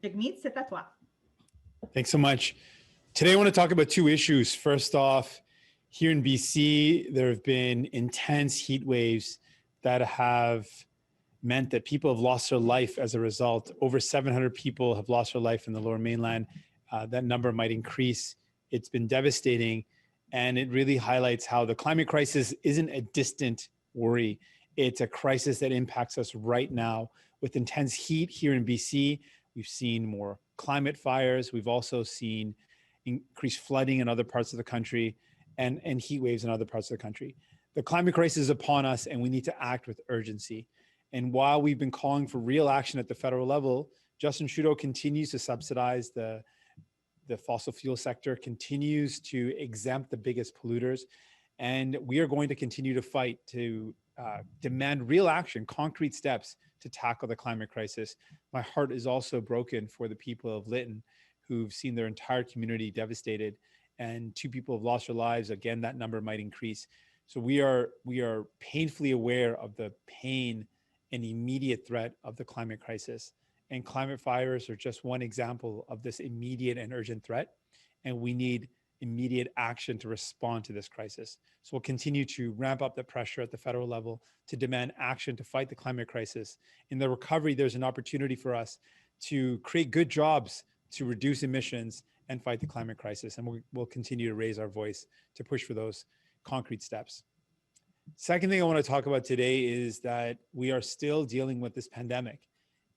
Jagmeet, c'est à toi. Thanks so much. Today, I want to talk about two issues. First off, here in BC, there have been intense heat waves that have meant that people have lost their life as a result. Over 700 people have lost their life in the Lower Mainland. That number might increase. It's been devastating. And it really highlights how the climate crisis isn't a distant worry. It's a crisis that impacts us right now. With intense heat here in BC, we've seen more climate fires. We've also seen increased flooding in other parts of the country and heat waves in other parts of the country. The climate crisis is upon us and we need to act with urgency. And while we've been calling for real action at the federal level, Justin Trudeau continues to subsidize the fossil fuel sector, continues to exempt the biggest polluters. And we are going to continue to fight to demand real action, concrete steps to tackle the climate crisis. My heart is also broken for the people of Lytton who've seen their entire community devastated, and 2 people have lost their lives. Again, that number might increase. So we are painfully aware of the pain and immediate threat of the climate crisis. And climate fires are just one example of this immediate and urgent threat. And we need immediate action to respond to this crisis. So we'll continue to ramp up the pressure at the federal level to demand action to fight the climate crisis. In the recovery, there's an opportunity for us to create good jobs, to reduce emissions and fight the climate crisis. And we'll continue to raise our voice to push for those concrete steps. Second thing I want to talk about today is that we are still dealing with this pandemic.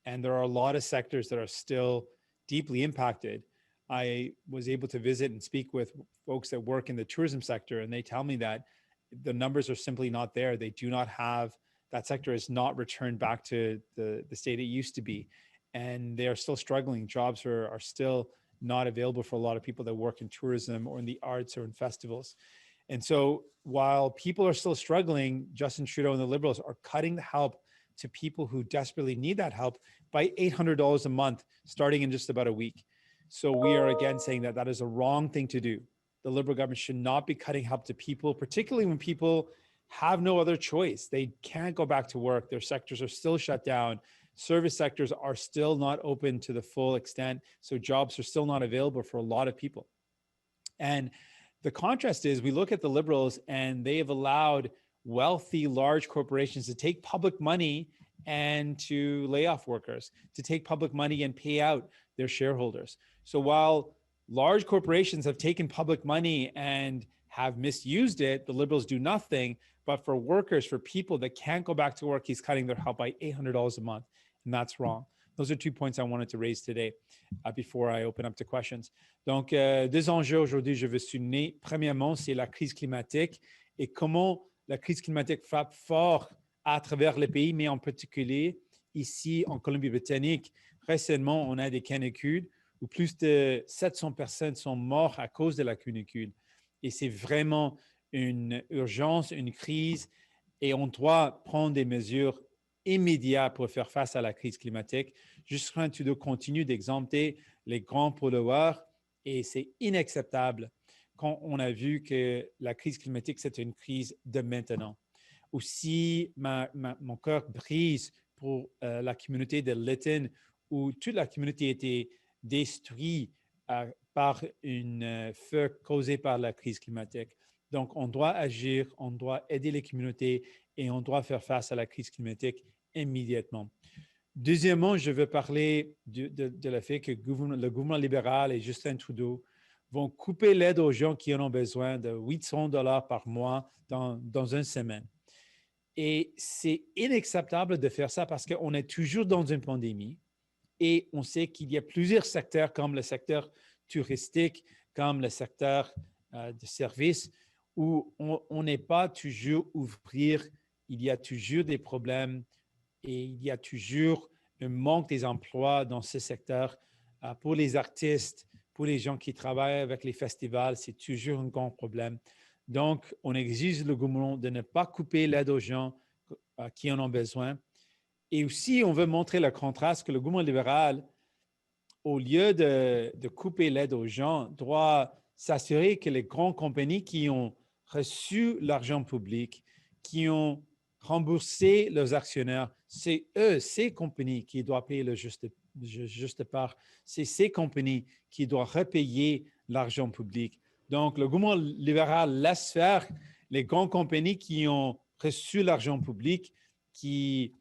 And there are a lot of sectors that are still deeply impacted. I was able to visit and speak with folks that work in the tourism sector, and they tell me that the numbers are simply not there. They do not have, that sector has not returned back to the state it used to be. And they are still struggling. Jobs are still not available for a lot of people that work in tourism or in the arts or in festivals. And so while people are still struggling, Justin Trudeau and the Liberals are cutting the help to people who desperately need that help by $800 a month, starting in just about a week. So we are again saying that that is a wrong thing to do. The Liberal government should not be cutting help to people, particularly when people have no other choice. They can't go back to work. Their sectors are still shut down. Service sectors are still not open to the full extent. So jobs are still not available for a lot of people. And the contrast is we look at the Liberals and they have allowed wealthy, large corporations to take public money and to lay off workers, to take public money and pay out their shareholders. So while large corporations have taken public money and have misused it, the Liberals do nothing. But for workers, for people that can't go back to work, he's cutting their help by $800 a month. And that's wrong. Those are 2 points I wanted to raise today before I open up to questions. Donc, 2 enjeux aujourd'hui, je veux souligner. Premièrement, c'est la crise climatique et comment la crise climatique frappe fort à travers le pays, mais en particulier ici en Colombie-Britannique. Récemment, on a des canicules où plus de 700 personnes sont mortes à cause de la canicule. Et c'est vraiment une urgence, une crise, et on doit prendre des mesures immédiates pour faire face à la crise climatique. Justin Trudeau continue d'exempter les grands pollueurs et c'est inacceptable quand on a vu que la crise climatique, c'est une crise de maintenant. Aussi, mon cœur brise pour la communauté de Lytton où toute la communauté a été détruite par une feu causé par la crise climatique. Donc, on doit agir, on doit aider les communautés et on doit faire face à la crise climatique immédiatement. Deuxièmement, je veux parler de le fait que le gouvernement libéral et Justin Trudeau vont couper l'aide aux gens qui en ont besoin de $800 par mois dans une semaine. Et c'est inacceptable de faire ça parce qu'on est toujours dans une pandémie et on sait qu'il y a plusieurs secteurs comme le secteur touristique, comme le secteur de services où on n'est pas toujours ouvrir, il y a toujours des problèmes et il y a toujours un manque des emplois dans ce secteur. Pour les artistes, pour les gens qui travaillent avec les festivals, c'est toujours un grand problème. Donc, on exige le gouvernement de ne pas couper l'aide aux gens qui en ont besoin. Et aussi, on veut montrer le contraste que le gouvernement libéral, au lieu de couper l'aide aux gens, doit s'assurer que les grandes compagnies qui ont reçu l'argent public, qui ont rembourser leurs actionnaires. C'est eux, ces compagnies qui doivent payer le juste part. C'est ces compagnies qui doivent repayer l'argent public. Donc, le gouvernement libéral laisse faire les grandes compagnies qui ont reçu l'argent public, qui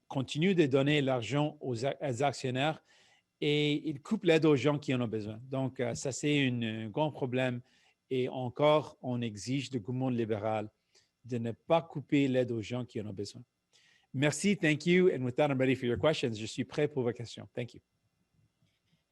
continuent de donner l'argent aux actionnaires et ils coupent l'aide aux gens qui en ont besoin. Donc, ça, c'est un grand problème. Et encore, on exige du gouvernement libéral de ne pas couper l'aide aux gens qui en ont besoin. Merci, thank you. And with that, I'm ready for your questions. Je suis prêt pour vos questions. Thank you.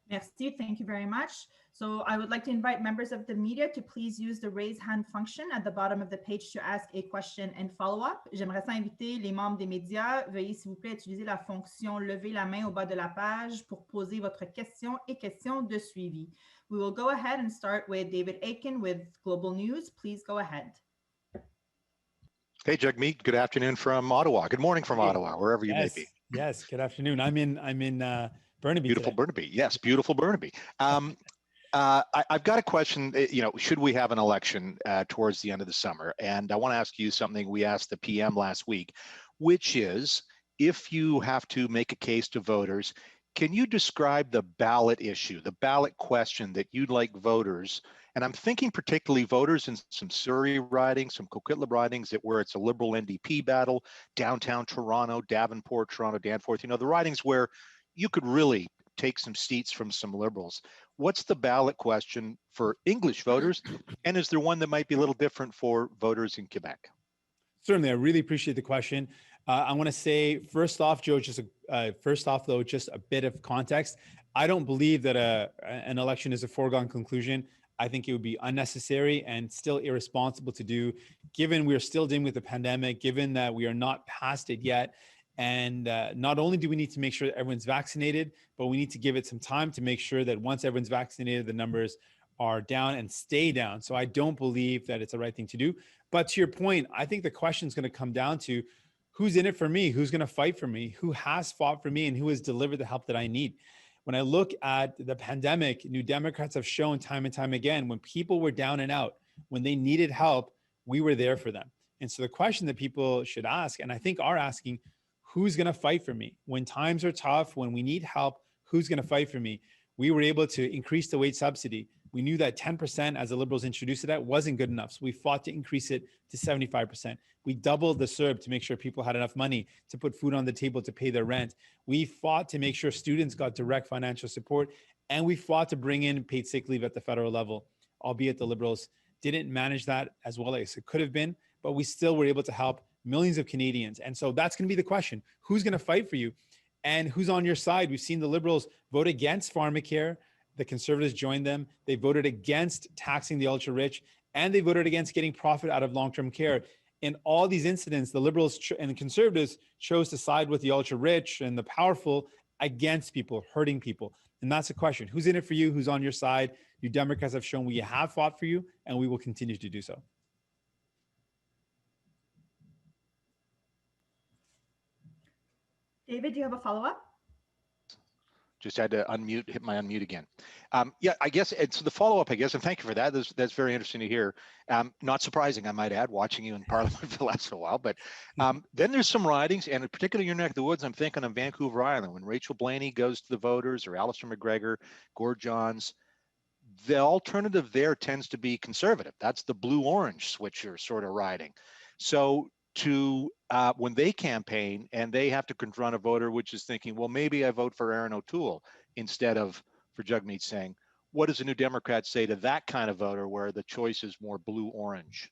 Merci, thank you very much. So I would like to invite members of the media to please use the raise hand function at the bottom of the page to ask a question and follow up. J'aimerais ça inviter les membres des médias. Veuillez s'il vous plaît utiliser la fonction lever la main au bas de la page pour poser votre question et question de suivi. We will go ahead and start with David Aiken with Global News. Please go ahead. Hey, Jagmeet. Good afternoon from Ottawa. Good morning from Ottawa, wherever you may be. Yes. Good afternoon. I'm in Burnaby. Beautiful today. Burnaby. Yes, beautiful Burnaby. I've got a question. Should we have an election towards the end of the summer? And I want to ask you something we asked the PM last week, which is, if you have to make a case to voters, can you describe the ballot issue, the ballot question that you'd like voters, and I'm thinking particularly voters in some Surrey ridings, some Coquitlam ridings where it's a Liberal NDP battle, downtown Toronto, Davenport, Toronto, Danforth, the ridings where you could really take some seats from some Liberals. What's the ballot question for English voters? And is there one that might be a little different for voters in Quebec? Certainly, I really appreciate the question. I want to say, first off, Joe, just a bit of context. I don't believe that an election is a foregone conclusion. I think it would be unnecessary and still irresponsible to do, given we are still dealing with the pandemic, given that we are not past it yet. And not only do we need to make sure that everyone's vaccinated, but we need to give it some time to make sure that once everyone's vaccinated, the numbers are down and stay down. So I don't believe that it's the right thing to do. But to your point, I think the question is going to come down to who's in it for me, who's going to fight for me, who has fought for me, and who has delivered the help that I need. When I look at the pandemic, New Democrats have shown time and time again, when people were down and out, when they needed help, we were there for them. And so the question that people should ask, and I think are asking, who's going to fight for me? When times are tough, when we need help, who's going to fight for me? We were able to increase the wage subsidy. We knew that 10%, as the Liberals introduced it, wasn't good enough. So we fought to increase it to 75%. We doubled the CERB to make sure people had enough money to put food on the table to pay their rent. We fought to make sure students got direct financial support. And we fought to bring in paid sick leave at the federal level, albeit the Liberals didn't manage that as well as it could have been, but we still were able to help millions of Canadians. And so that's going to be the question. Who's going to fight for you? And who's on your side? We've seen the Liberals vote against pharmacare. The Conservatives joined them. They voted against taxing the ultra-rich, and they voted against getting profit out of long-term care. In all these incidents, the Liberals and the Conservatives chose to side with the ultra-rich and the powerful against people, hurting people. And that's the question. Who's in it for you? Who's on your side? You Democrats have shown we have fought for you, and we will continue to do so. David, do you have a follow-up? Just had to hit my unmute again. Yeah, I guess it's the follow-up, I guess, and thank you for that. That's very interesting to hear. Not surprising, I might add, watching you in Parliament for the last while. But then there's some ridings, and particularly in your neck of the woods, I'm thinking of Vancouver Island. When Rachel Blaney goes to the voters, or Alistair McGregor, Gord Johns, the alternative there tends to be Conservative. That's the blue-orange switcher sort of riding. So when they campaign and they have to confront a voter which is thinking, well, maybe I vote for Aaron O'Toole instead of for Jagmeet Singh, what does a New Democrat say to that kind of voter where the choice is more blue-orange?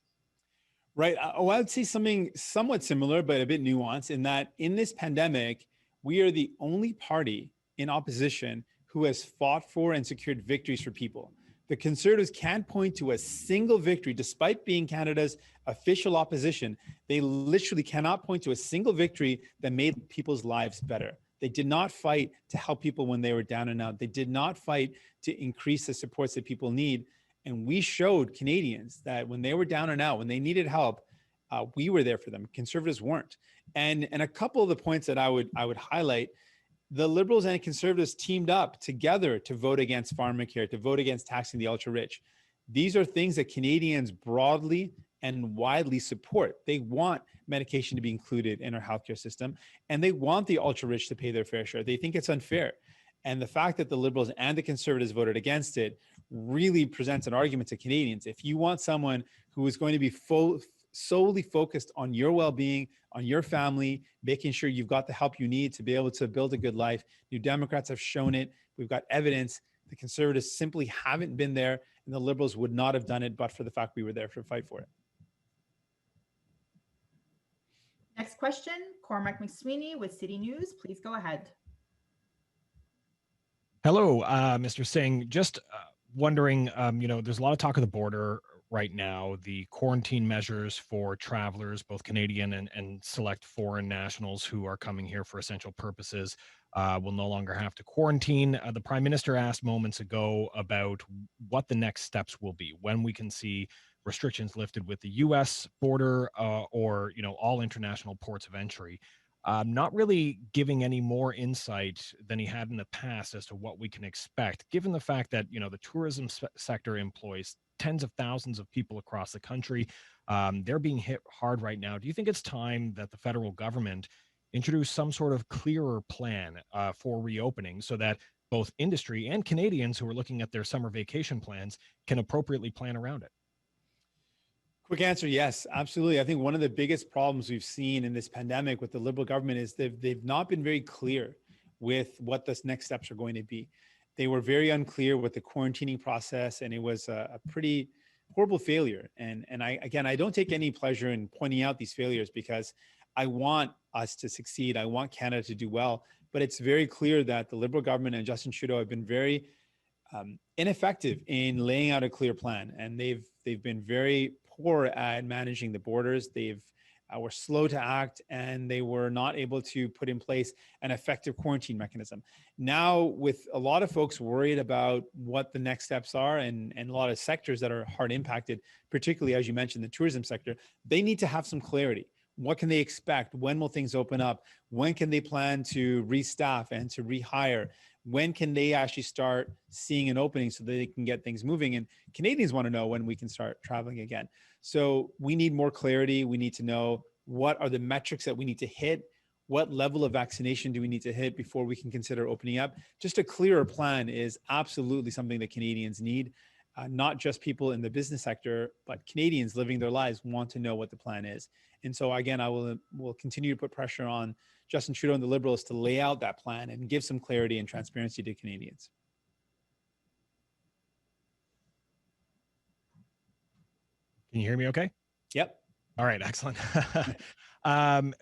Right. I would say something somewhat similar, but a bit nuanced, in that in this pandemic, we are the only party in opposition who has fought for and secured victories for people. The Conservatives can't point to a single victory, despite being Canada's official opposition. They literally cannot point to a single victory that made people's lives better. They did not fight to help people when they were down and out. They did not fight to increase the supports that people need. And we showed Canadians that when they were down and out, when they needed help, we were there for them. Conservatives weren't. And a couple of the points that I would highlight, the Liberals and Conservatives teamed up together to vote against pharmacare, to vote against taxing the ultra-rich. These are things that Canadians broadly and widely support. They want medication to be included in our healthcare system, and they want the ultra rich to pay their fair share. They think it's unfair. And the fact that the Liberals and the Conservatives voted against it really presents an argument to Canadians. If you want someone who is going to be solely focused on your well-being, on your family, making sure you've got the help you need to be able to build a good life, New Democrats have shown it. We've got evidence. The Conservatives simply haven't been there, and the Liberals would not have done it but for the fact we were there to fight for it. Next question, Cormac McSweeney with City News. Please go ahead. Hello, Mr. Singh. Just wondering, there's a lot of talk of the border right now. The quarantine measures for travelers, both Canadian and select foreign nationals who are coming here for essential purposes, will no longer have to quarantine. The Prime Minister asked moments ago about what the next steps will be, when we can see restrictions lifted with the U.S. border or all international ports of entry. Not really giving any more insight than he had in the past as to what we can expect, given the fact that, the tourism sector employs tens of thousands of people across the country. They're being hit hard right now. Do you think it's time that the federal government introduce some sort of clearer plan for reopening so that both industry and Canadians who are looking at their summer vacation plans can appropriately plan around it? Quick answer, yes, absolutely. I think one of the biggest problems we've seen in this pandemic with the Liberal government is they've not been very clear with what the next steps are going to be. They were very unclear with the quarantining process, and it was a pretty horrible failure. And I don't take any pleasure in pointing out these failures because I want us to succeed. I want Canada to do well. But it's very clear that the Liberal government and Justin Trudeau have been very ineffective in laying out a clear plan, and they've been very poor at managing the borders. They've were slow to act, and they were not able to put in place an effective quarantine mechanism. Now, with a lot of folks worried about what the next steps are, and a lot of sectors that are hard impacted, particularly as you mentioned, the tourism sector, they need to have some clarity. What can they expect? When will things open up? When can they plan to restaff and to rehire? When can they actually start seeing an opening so that they can get things moving? And Canadians want to know when we can start traveling again. So we need more clarity. We need to know what are the metrics that we need to hit. What level of vaccination do we need to hit before we can consider opening up? Just a clearer plan is absolutely something that Canadians need. Not just people in the business sector, but Canadians living their lives want to know what the plan is. And so again, I will continue to put pressure on Justin Trudeau and the Liberals to lay out that plan and give some clarity and transparency to Canadians. Can you hear me okay? Yep. All right, excellent.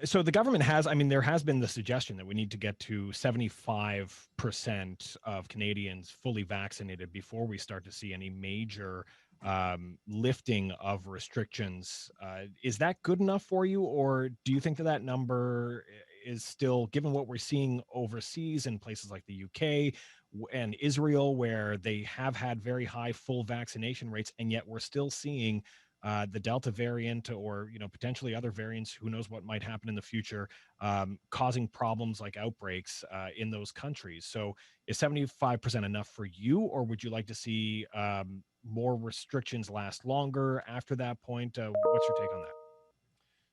So the government has, there has been the suggestion that we need to get to 75% of Canadians fully vaccinated before we start to see any major lifting of restrictions. Is that good enough for you, or do you think that number is still, given what we're seeing overseas in places like the UK and Israel, where they have had very high full vaccination rates, and yet we're still seeing the Delta variant or potentially other variants, who knows what might happen in the future, causing problems like outbreaks in those countries? So is 75% enough for you, or would you like to see more restrictions last longer after that point? What's your take on that?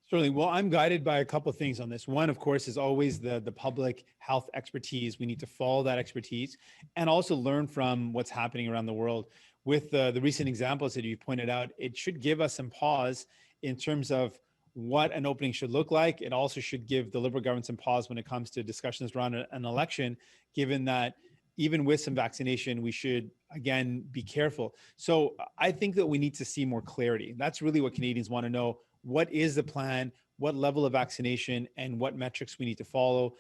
Certainly. Well, I'm guided by a couple of things on this. One, of course, is always the public health expertise. We need to follow that expertise and also learn from what's happening around the world. With the recent examples that you pointed out, it should give us some pause in terms of what an opening should look like. It also should give the Liberal government some pause when it comes to discussions around an election, given that even with some vaccination, we should, again, be careful. So I think that we need to see more clarity. That's really what Canadians want to know. What is the plan? What level of vaccination and what metrics we need to follow?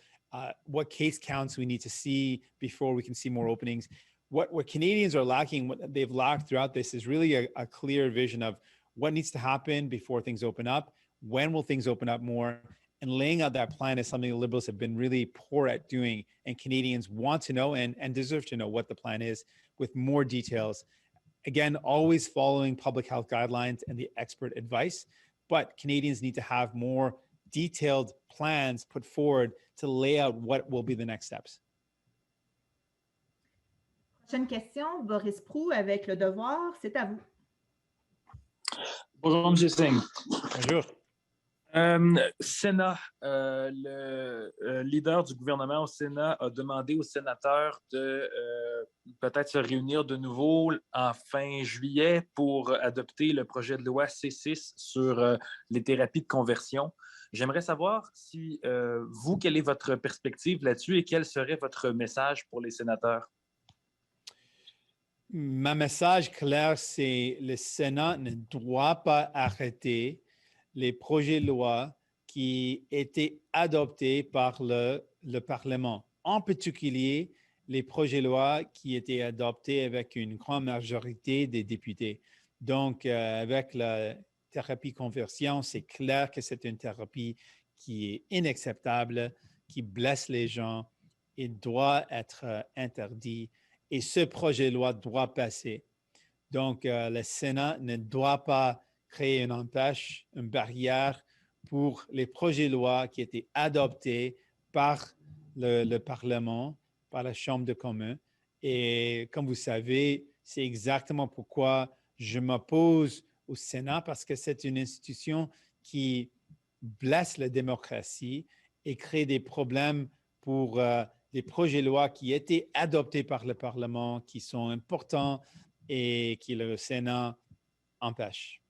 What case counts we need to see before we can see more openings? What Canadians are lacking, what they've lacked throughout this, is really a clear vision of what needs to happen before things open up. When will things open up more? And laying out that plan is something the Liberals have been really poor at doing. And Canadians want to know and deserve to know what the plan is with more details. Again, always following public health guidelines and the expert advice. But Canadians need to have more detailed plans put forward to lay out what will be the next steps. Prochaine question, Boris Proulx avec Le Devoir, c'est à vous. Bonjour, M. Singh. Bonjour. Sénat, le leader du gouvernement au Sénat a demandé aux sénateurs de peut-être se réunir de nouveau en fin juillet pour adopter le projet de loi C6 sur les thérapies de conversion. J'aimerais savoir si vous, quelle est votre perspective là-dessus et quel serait votre message pour les sénateurs? Ma message clair, c'est le Sénat ne doit pas arrêter les projets de loi qui étaient adoptés par le Parlement, en particulier les projets de loi qui étaient adoptés avec une grande majorité des députés. Donc, avec la thérapie conversion, c'est clair que c'est une thérapie qui est inacceptable, qui blesse les gens et doit être interdit. Et ce projet de loi doit passer. Donc, le Sénat ne doit pas créer une entache, une barrière pour les projets de loi qui étaient adoptés par le Parlement, par la Chambre des communs. Et comme vous savez, c'est exactement pourquoi je m'oppose au Sénat, parce que c'est une institution qui blesse la démocratie et crée des problèmes pour des projets de loi qui étaient adoptés par le Parlement, qui sont importants et que le Sénat empêche.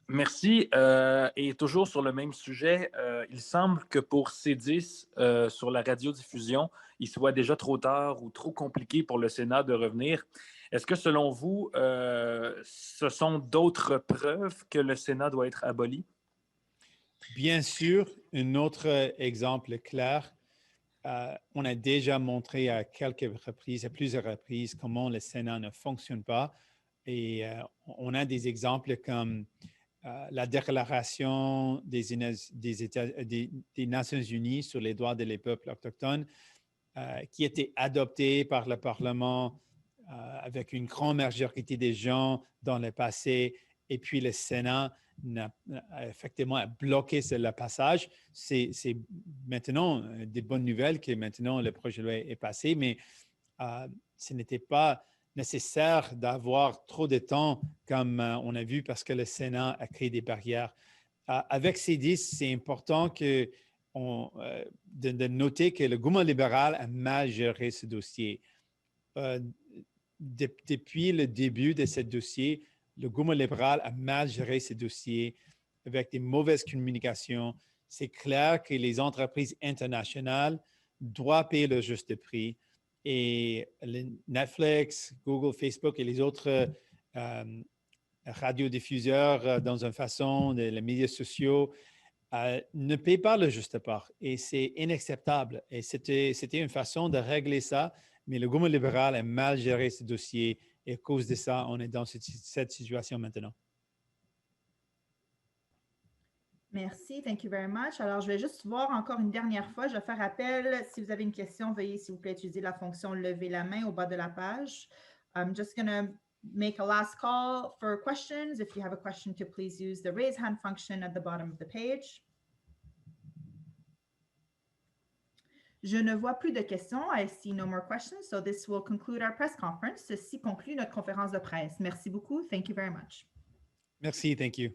Merci. Et toujours sur le même sujet, il semble que pour C10, sur la radiodiffusion, il soit déjà trop tard ou trop compliqué pour le Sénat de revenir. Est-ce que selon vous, ce sont d'autres preuves que le Sénat doit être aboli? Bien sûr, un autre exemple clair, on a déjà montré à plusieurs reprises, comment le Sénat ne fonctionne pas. Et on a des exemples comme la déclaration des Nations Unies sur les droits des peuples autochtones, qui était adoptée par le Parlement avec une grande majorité des gens dans le passé, et puis le Sénat a effectivement bloqué le passage. C'est maintenant des bonnes nouvelles que maintenant le projet de loi est passé, mais ce n'était pas nécessaire d'avoir trop de temps comme on a vu parce que le Sénat a créé des barrières. Avec C10, c'est important de noter que le gouvernement libéral a mal géré ce dossier. Depuis le début de ce dossier, le gouvernement libéral a mal géré ce dossier avec des mauvaises communications. C'est clair que les entreprises internationales doivent payer le juste prix. Et Netflix, Google, Facebook et les autres radiodiffuseurs dans une façon, les médias sociaux, ne paient pas le juste part. Et c'est inacceptable. Et c'était une façon de régler ça, mais le gouvernement libéral a mal géré ce dossier. Et à cause de ça, on est dans cette situation maintenant. Merci, thank you very much. Alors, je vais juste voir encore une dernière fois. Je vais faire appel. Si vous avez une question, veuillez s'il vous plaît utiliser la fonction lever la main au bas de la page. I'm just going to make a last call for questions. If you have a question, to please use the raise hand function at the bottom of the page. Je ne vois plus de questions. I see no more questions. So this will conclude our press conference. Ceci conclut notre conférence de presse. Merci beaucoup. Thank you very much. Merci, thank you.